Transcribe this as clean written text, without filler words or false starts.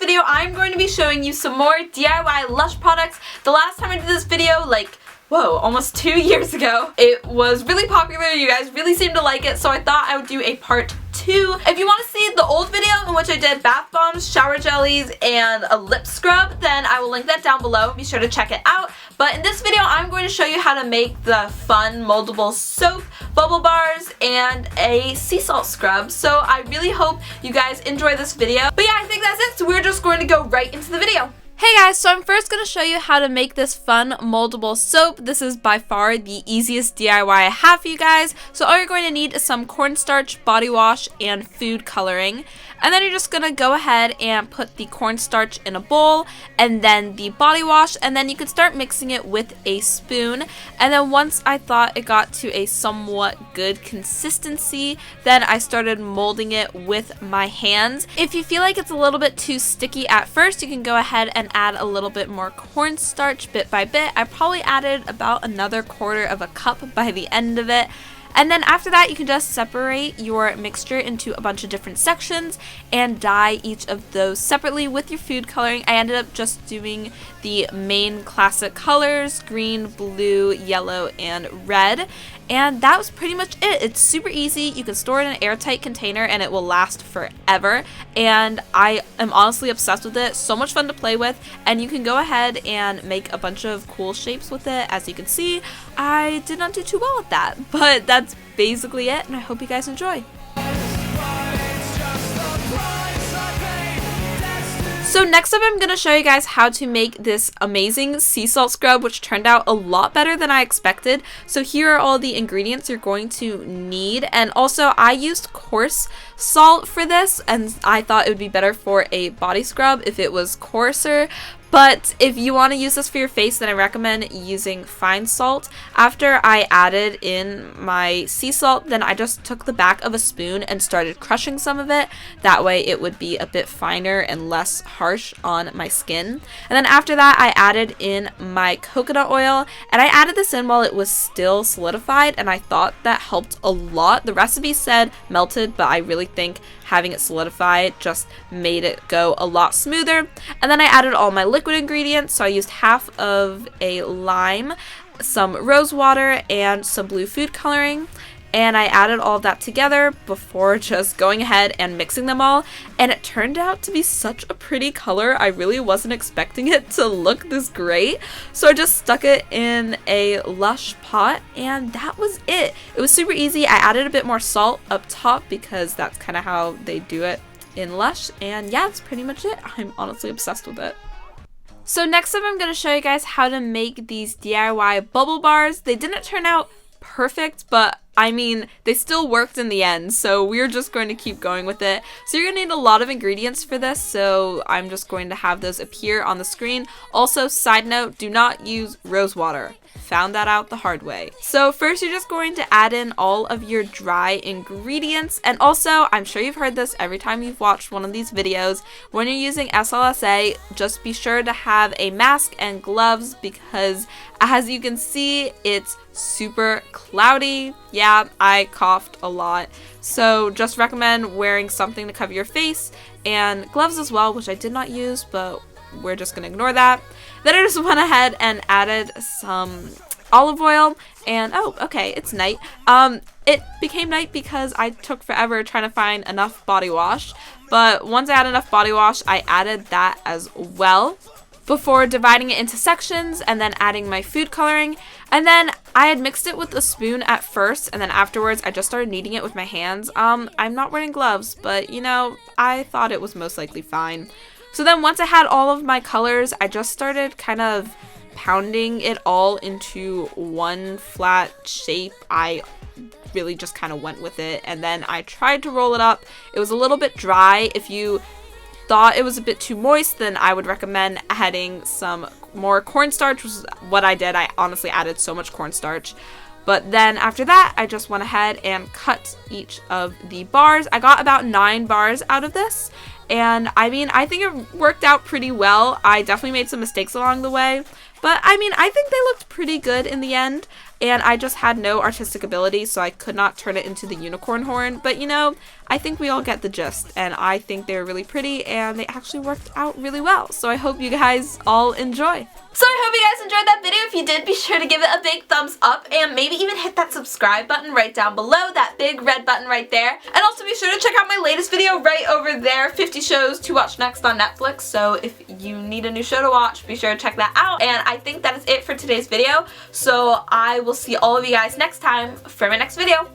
video, I'm going to be showing you some more DIY Lush products. The last time I did this video, whoa, almost 2 years ago, it was really popular. You guys really seemed to like it, so I thought I would do a part 2. If you want to see the old video in which I did bath bombs, shower jellies, and a lip scrub, then I will link that down below. Be sure to check it out. But in this video, I'm going to show you how to make the fun moldable soap, bubble bars, and a sea salt scrub. So I really hope you guys enjoy this video. But yeah, I think that's it. So we're just going to go right into the video. Hey guys, so I'm first going to show you how to make this fun moldable soap. This is by far the easiest DIY I have for you guys. So all you're going to need is some cornstarch, body wash, and food coloring. And then you're just going to go ahead and put the cornstarch in a bowl and then the body wash, and then you can start mixing it with a spoon. And then once I thought it got to a somewhat good consistency, then I started molding it with my hands. If you feel like it's a little bit too sticky at first, you can go ahead and add a little bit more cornstarch bit by bit. I probably added about another 1/4 of a cup by the end of it. And then after that, you can just separate your mixture into a bunch of different sections and dye each of those separately with your food coloring. I ended up just doing the main classic colors, green, blue, yellow, and red. And that was pretty much it. It's super easy. You can store it in an airtight container and it will last forever. And I am honestly obsessed with it. So much fun to play with. And you can go ahead and make a bunch of cool shapes with it. As you can see, I did not do too well at that. But that's basically it. And I hope you guys enjoy. So next up, I'm going to show you guys how to make this amazing sea salt scrub, which turned out a lot better than I expected. So here are all the ingredients you're going to need. And also I used coarse salt for this, and I thought it would be better for a body scrub if it was coarser. But if you want to use this for your face, then I recommend using fine salt. After I added in my sea salt, then I just took the back of a spoon and started crushing some of it. That way it would be a bit finer and less harsh on my skin. And then after that, I added in my coconut oil, and I added this in while it was still solidified, and I thought that helped a lot. The recipe said melted, but I really think having it solidified just made it go a lot smoother. And then I added all my liquid ingredients. So I used half of a lime, some rose water, and some blue food coloring. And I added all of that together before just going ahead and mixing them all. And it turned out to be such a pretty color. I really wasn't expecting it to look this great. So I just stuck it in a Lush pot, and that was it. It was super easy. I added a bit more salt up top because that's kind of how they do it in Lush. And yeah, that's pretty much it. I'm honestly obsessed with it. So next up, I'm going to show you guys how to make these DIY bubble bars. They didn't turn out perfect, but I mean, they still worked in the end, so we're just going to keep going with it. So you're going to need a lot of ingredients for this, so I'm just going to have those appear on the screen. Also, side note, do not use rose water. Found that out the hard way. So first, you're just going to add in all of your dry ingredients. And also, I'm sure you've heard this every time you've watched one of these videos. When you're using SLSA, just be sure to have a mask and gloves because as you can see, it's super cloudy. Yeah, I coughed a lot. So just recommend wearing something to cover your face and gloves as well, which I did not use, but we're just going to ignore that. Then I just went ahead and added some olive oil, and oh, okay, it's night. It became night because I took forever trying to find enough body wash, but once I had enough body wash, I added that as well before dividing it into sections and then adding my food coloring. And then I had mixed it with a spoon at first, and then afterwards I just started kneading it with my hands. I'm not wearing gloves, but you know, I thought it was most likely fine. So then once I had all of my colors, I just started kind of pounding it all into one flat shape. I really just kind of went with it, and then I tried to roll it up. It was a little bit dry. If you thought it was a bit too moist, then I would recommend adding some more cornstarch, which is what I did. I honestly added so much cornstarch. But then after that, I just went ahead and cut each of the bars. I got about 9 bars out of this. And I mean, I think it worked out pretty well. I definitely made some mistakes along the way. But I mean, I think they looked pretty good in the end. and I just had no artistic ability, so I could not turn it into the unicorn horn. But you know, I think we all get the gist, and I think they're really pretty and they actually worked out really well. So I hope you guys all enjoy. So I hope you guys enjoyed that video. If you did, be sure to give it a big thumbs up and maybe even hit that subscribe button right down below, that big red button right there. And also be sure to check out my latest video right over there, 50 shows to watch next on Netflix. So if you need a new show to watch, be sure to check that out. And I think that is it for today's video. So I will see all of you guys next time for my next video.